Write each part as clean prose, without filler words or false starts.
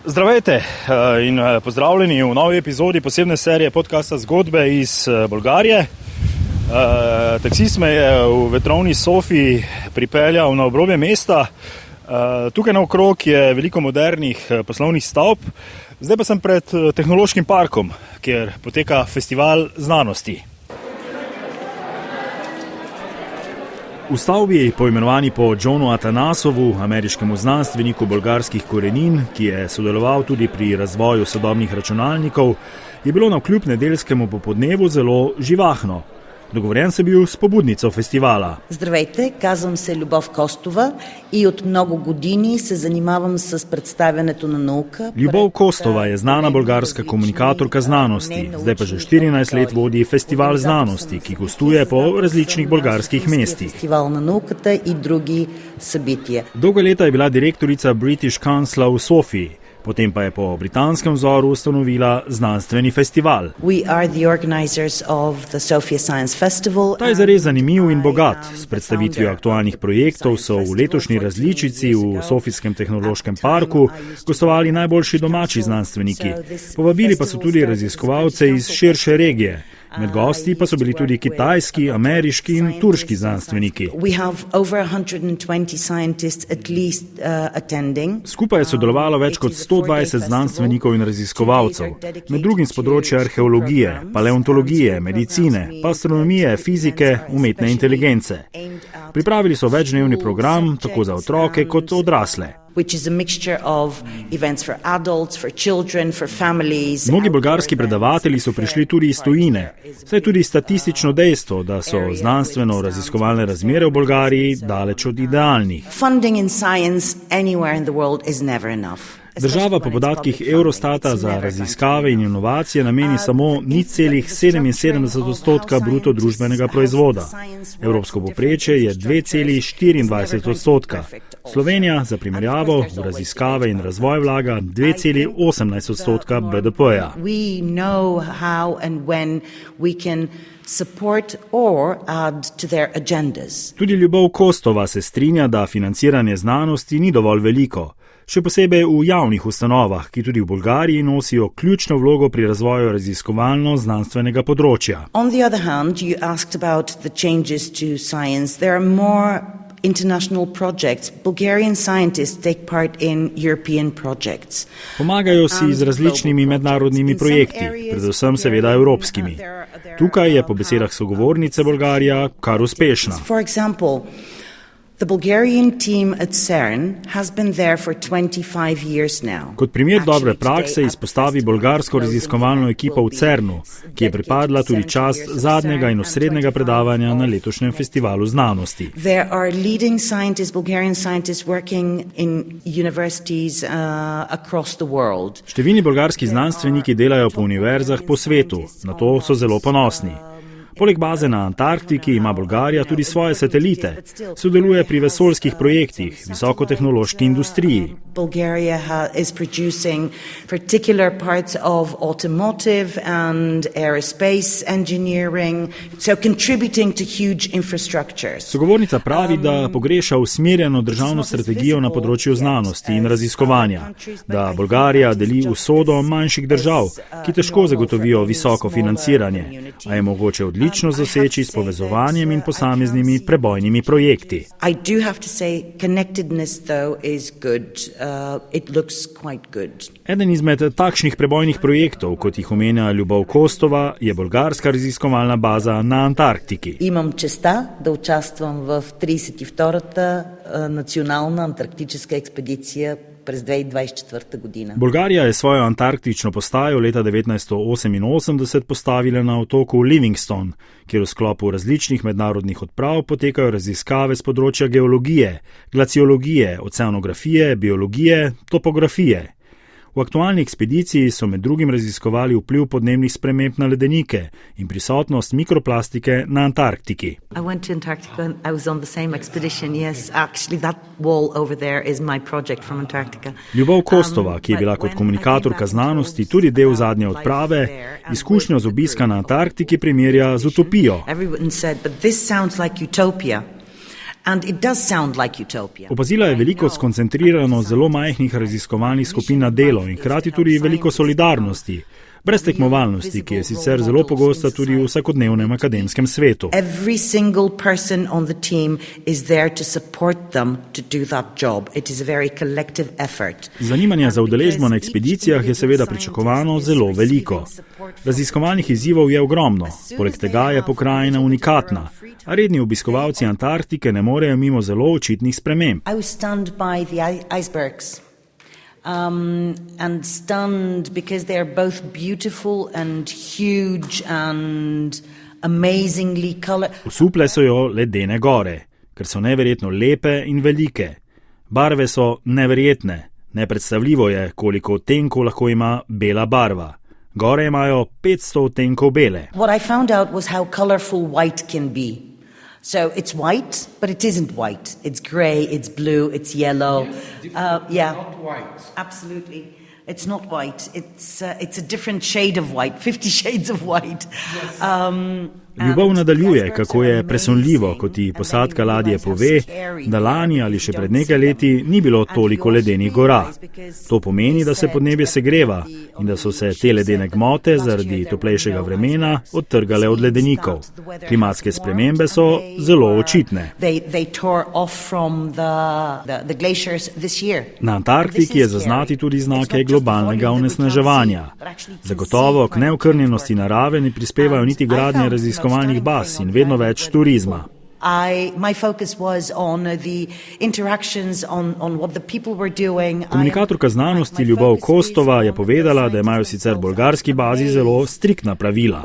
Zdravejte in pozdravljeni v novi epizodi posebne serije podcasta Zgodbe iz Bolgarije. Taksist me je v vetrovni Sofiji pripeljal na obrobje mesta. Tukaj naokrog je veliko modernih poslovnih stavb. Zdaj pa sem pred tehnološkim parkom, kjer poteka festival znanosti. V stavbi, poimenovani po Johnu Atanasovu, ameriškemu znanstveniku bolgarskih korenin, ki je sodeloval tudi pri razvoju sodobnih računalnikov, je bilo navkljub nedeljskemu popodnevu zelo živahno. Dogovorjen sem bil s pobudnico festivala. Здравейте, казвам се Любов Костова и от много години се занимавам с представянето на наука. Ljubov Kostova je znana bolgarska komunikatorka znanosti, zdaj pa že 14 let vodi festival znanosti, ki gostuje po različnih bolgarskih mestih. Фестивал на науката и други събития. Dolga leta je bila direktorica British Councila v Sofiji, potem pa je po britanskem vzoru ustanovila znanstveni festival. We are the organizers of the Sofia Science Festival. Ta je zares zanimiv in bogat. S predstavitvijo aktualnih projektov so v letošnji različici v Sofijskem tehnološkem parku gostovali najboljši domači znanstveniki. Povabili pa so tudi raziskovalce iz širše regije. Med gosti pa so bili tudi kitajski, ameriški in turški znanstveniki. Skupaj je sodelovalo več kot 120 znanstvenikov in raziskovalcev, med drugim z področja arheologije, paleontologije, medicine, pa astronomije, fizike, umetne inteligence. Pripravili so večdnevni program, tako za otroke kot odrasle. Mnogi bolgarski predavatelji so prišli tudi iz tujine, saj tudi statistično dejstvo, da so znanstveno-raziskovalne razmere v Bolgariji daleč od idealnih. Država po podatkih Eurostata za raziskave in inovacije nameni samo 0,77% bruto družbenega proizvoda. Evropsko povprečje je 2,24%. Slovenija za primerjavo v raziskave in razvoj vlaga 2,18% BDP-ja. Tudi Ljubov Kostova se strinja, da financiranje znanosti ni dovolj veliko. Še posebej v javnih ustanovah, ki tudi v Bolgariji nosijo ključno vlogo pri razvoju raziskovalno-znanstvenega področja. On the other hand, you asked about the changes to science. There are more international projects. Bulgarian scientists take part in European projects. Pomagajo si z različnimi mednarodnimi projekti, predvsem seveda evropskimi. Tukaj je po besedah sogovornice Bolgarija kar uspešna. For example, the Bulgarian team at CERN has been there for 25 years now. Kot primer dobre prakse izpostavi bolgarsko raziskovalno ekipo v CERNu, ki je pripadla tudi čast zadnjega in osrednjega predavanja na letošnjem festivalu znanosti. There are leading scientists, Bulgarian scientists working in universities across the world. Številni bolgarski znanstveniki delajo po univerzah po svetu, na to so zelo ponosni. Poleg baze na Antarktiki ima Bolgarija tudi svoje satelite, sodeluje pri vesoljskih projektih, visokotehnološki industriji. Bulgaria is producing particular parts of automotive and aerospace engineering, so contributing to huge infrastructures. Sogovornica pravi, da pogreša usmerjeno državno strategijo na področju znanosti in raziskovanja, da Bolgarija deli usodo manjših držav, ki težko zagotovijo visoko financiranje, a je mogoče odlično zaseči s povezovanjem in posameznimi prebojnimi projekti. I do have to say connectedness though is good. It looks quite good. Eden izmed takšnih prebojnih projektov, kot jih omenja Ljubov Kostova, je bolgarska raziskovalna baza na Antarktiki. Imam česta, da učastvam v 32-та nacionalna antarktička ekspedicija prez 2024 godina. Bolgarija je svojo antarktično postajo leta 1988 postavila na otoku Livingstone, kjer v sklopu različnih mednarodnih odprav potekajo raziskave z področja geologije, glaciologije, oceanografije, biologije, topografije. V aktualni ekspediciji so med drugim raziskovali vpliv podnebnih sprememb na ledenike in prisotnost mikroplastike na Antarktiki. I went to Antarctica and I was on the same expedition. Yes, actually that wall over there is my project from Antarctica. Ljubov Kostova, ki je bila kot komunikatorka znanosti tudi del zadnje odprave, izkušnjo z obiska na Antarktiki primerja z utopijo. Everyone said, but this sounds like utopia. And it does sound like utopia. Opazila je veliko skoncentrirano zelo majhnih raziskovalnih skupin na delo in hkrati tudi veliko solidarnosti, brez tekmovalnosti, ki je sicer zelo pogosta tudi v vsakodnevnem akademskem svetu. Every single person on the team is there to support them to do that job. It is a very collective effort. Zanimanje za udeležbo na ekspedicijah je seveda pričakovano zelo veliko. Raziskovalnih izzivov je ogromno, poleg tega je pokrajina unikatna, a redni obiskovalci Antarktike ne morejo mimo zelo očitnih sprememb. I was stunned by the icebergs. And stunned because they are both beautiful and huge and amazingly colored. Osuple so jo ledene gore, ker so neverjetno lepe in velike. Barve so neverjetne, nepredstavljivo je, koliko odtenkov lahko ima bela barva. Gore imajo 500 odtenkov bele. What I found out was how colorful white can be. So it's white, but it isn't white. It's grey, it's blue, it's yellow. Yeah, not white. Absolutely. It's not white. It's a different shade of white, 50 shades of white. Yes. Ljubov nadaljuje, kako je presunljivo, ko ti posadka ladje pove, da lani ali še pred nekaj leti ni bilo toliko ledenih gora. To pomeni, da se podnebje segreva in da so se te ledene gmote zaradi toplejšega vremena odtrgale od ledenikov. Klimatske spremembe so zelo očitne. Na Antarktiki je zaznati tudi znake globalnega onesnaževanja. Zagotovo k neokrnjenosti narave ne prispevajo niti gradnje raziskovalnih baz in vedno več turizma. Komunikatorka znanosti Ljubov Kostova je povedala, da imajo sicer bolgarski bazi zelo striktna pravila.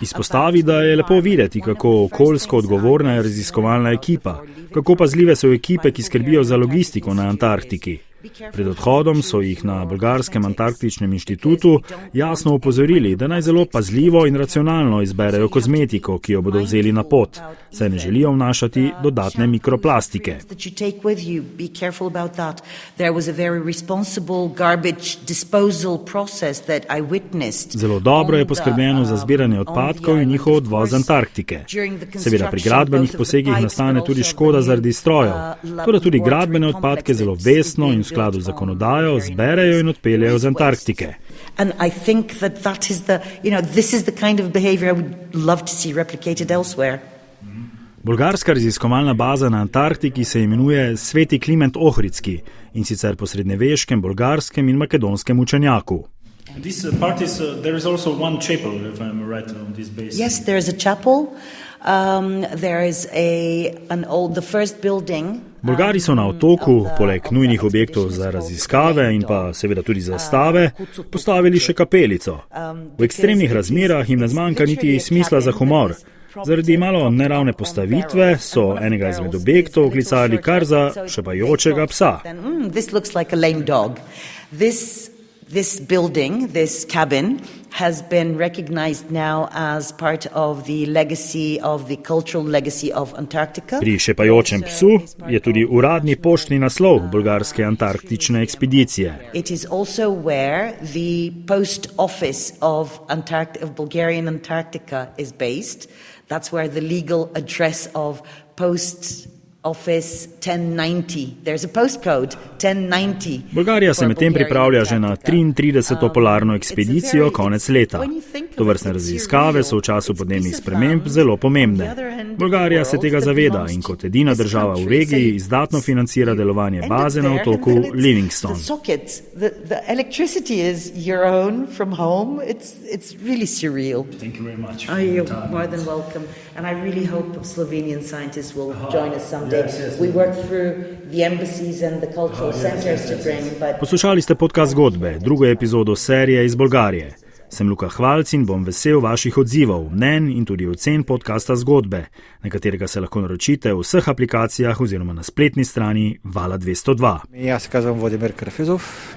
Izpostavi, da je lepo videti, kako okoljsko odgovorna je raziskovalna ekipa, kako pazljive so ekipe, ki skrbijo za logistiko na Antarktiki. Pred odhodom so jih na Bolgarskem antarktičnem inštitutu jasno opozorili, da naj zelo pazljivo in racionalno izberejo kozmetiko, ki jo bodo vzeli na pot, saj ne želijo vnašati dodatne mikroplastike. Zelo dobro je poskrbljeno za zbiranje odpadkov in njihov odvoz z Antarktike. Seveda pri gradbenih posegih nastane tudi škoda zaradi strojev, toda tudi gradbene odpadke zelo vestno in v skladu z zakonodajo zberejo in odpeljejo z Antarktike. And I think that is this is the kind of behavior I would love to see replicated elsewhere. Bolgarska raziskovalna baza na Antarktiki se imenuje Sveti Kliment Ohridski in sicer po srednjeveškem, bolgarskem in makedonskem učenjaku. There is also one chapel, if I'm right, on this base. Yes, there is a chapel. There is the first building. Bolgari so na otoku, poleg nujnih objektov za raziskave in pa seveda tudi za stave, postavili še kapelico. V ekstremnih razmerah jim ne zmanjka niti smisla za humor. Zaradi malo neravne postavitve so enega izmed objektov klicali kar za šepajočega psa. This looks like a lame dog. This building, this cabin, has been recognized now as part of the legacy of the cultural legacy of Antarctica. Pri šepajočem psu je tudi uradni poštni naslov bolgarske antarktične ekspedicije. It is also where the post office of Bulgarian Antarctica is based. That's where the legal address of post Office 1090. There's a postcode 1090. Bolgarija se medtem pripravlja že na 33. polarno ekspedicijo konec leta. Tovrstne raziskave so v času podnebnih sprememb zelo pomembne. Bolgarija se tega zaveda in kot edina država v regiji izdatno financira delovanje baze na otoku Livingstone. The electricity is your own from home. It's really surreal. Thank you very much. You're more than welcome. And I really hope Slovenian scientists will join us someday. Yes. We work through the embassies and the cultural centers to bring. Poslušali ste podcast Zgodbe, drugo epizodo serije iz Bolgarije. Sem Luka Hvalc in bom vesel vaših odzivov, mnenj in tudi ocen podcasta Zgodbe, na katerega se lahko naročite v vseh aplikacijah oziroma na spletni strani Vala 202. Jaz se казвам Владимир Карафизов,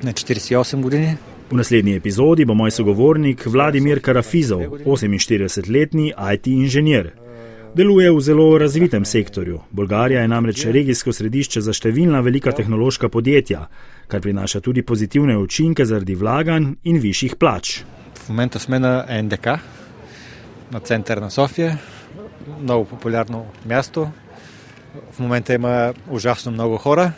na 48 godini. V naslednji epizodi bo moj sogovornik Vladimir Karafizov, 48-letni IT inženir. Deluje v zelo razvitem sektorju. Bolgarija je namreč regijsko središče za številna velika tehnološka podjetja, kar prinaša tudi pozitivne učinke zaradi vlaganj in višjih plač. В момента сме на НДК, на център на София, много популярно място. В момента има ужасно много хора.